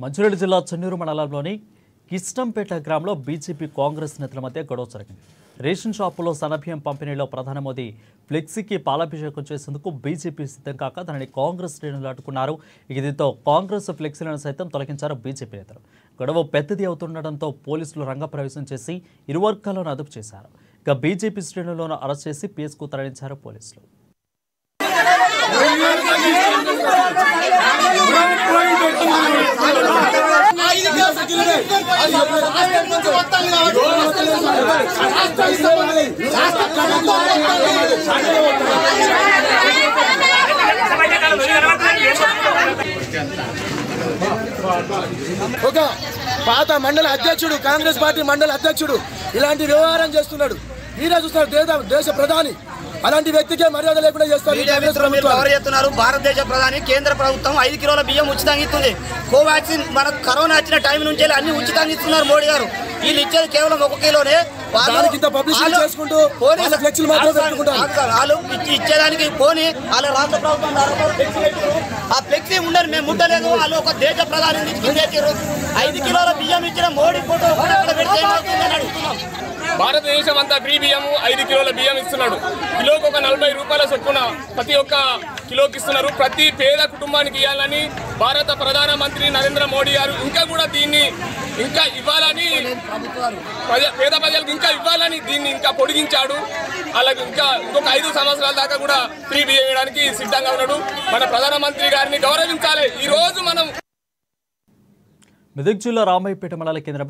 మంచిర్యాల జిల్లా చెన్నూరు మండలంలోని కిష్టంపేట గ్రామంలో బీజేపీ కాంగ్రెస్ నేతల మధ్య గొడవ జరిగింది. రేషన్ షాపులో సన్నబియ్యం పంపిణీలో ప్రధాని మోదీ ఫ్లెక్సీకి పాలాభిషేకం చేసేందుకు బీజేపీ సిద్ధం కాక దానిని కాంగ్రెస్ శ్రేణులు అడ్డుకున్నారు. దీంతో కాంగ్రెస్ ఫ్లెక్సీలను సైతం తొలగించారు బీజేపీ నేతలు. గొడవ పెద్దది అవుతుండటంతో పోలీసులు రంగప్రవేశం చేసి ఇరు వర్గాలను అదుపు చేశారు. ఇక బీజేపీ శ్రేణులను అరెస్ట్ చేసి పిఎస్కు తరలించారు పోలీసులు. ఒక పాత మండల అధ్యక్షుడు కాంగ్రెస్ పార్టీ మండల అధ్యక్షుడు ఇలాంటి వ్యవహారం చేస్తున్నాడు. ఈరోజు చూస్తారు దేశ ప్రధాని అలాంటి వ్యక్తికే మర్యాద లేకుండా చేస్తారు. భారతదేశ ప్రధాని కేంద్ర ప్రభుత్వం 5 కిలోల బియ్యం ఉచితంగా ఇస్తుంది. కోవాక్సిన్ మనకు కరోనా వచ్చిన టైం నుంచి అన్ని ఉచితంగా ఇస్తున్నారు మోడీ గారు. వీళ్ళు ఇచ్చేది కేవలం 1 కిలోనే. వాళ్ళు ఇచ్చేదానికి పోనీ వాళ్ళ రాష్ట్ర ప్రభుత్వం ఆ ఫ్లెక్సీ ఉండరు, మేము ముట్టలేదు. వాళ్ళు ఒక దేశ ప్రధాని ఇచ్చారు. 5 కిలోల బియ్యం ఇచ్చిన మోడీ ఫోటో పెడితే అడుగుతున్నాం. భారతదేశం అంతా ఫ్రీ బియ్యం 5 కిలోల బియ్యం ఇస్తున్నాడు. కిలోకి ఒక 40 రూపాయల చొప్పున ప్రతి ఒక్క కిలోకి ఇస్తున్నారు. ప్రతి పేద కుటుంబానికి ఇవ్వాలని భారత ప్రధానమంత్రి నరేంద్ర మోడీ గారు ఇంకా కూడా దీన్ని ఇంకా ఇవ్వాలని పేద ప్రజలకు ఇంకా ఇవ్వాలని దీన్ని ఇంకా పొడిగించాడు. అలాగే ఇంకా ఇంకొక 5 సంవత్సరాల దాకా కూడా ఫ్రీ బియ్యం ఇవ్వడానికి సిద్ధంగా ఉన్నాడు. మన ప్రధానమంత్రి గారిని గౌరవించాలి. ఈ రోజు మనం మెదక్ జిల్లా రామాయపేట మండల కేంద్రం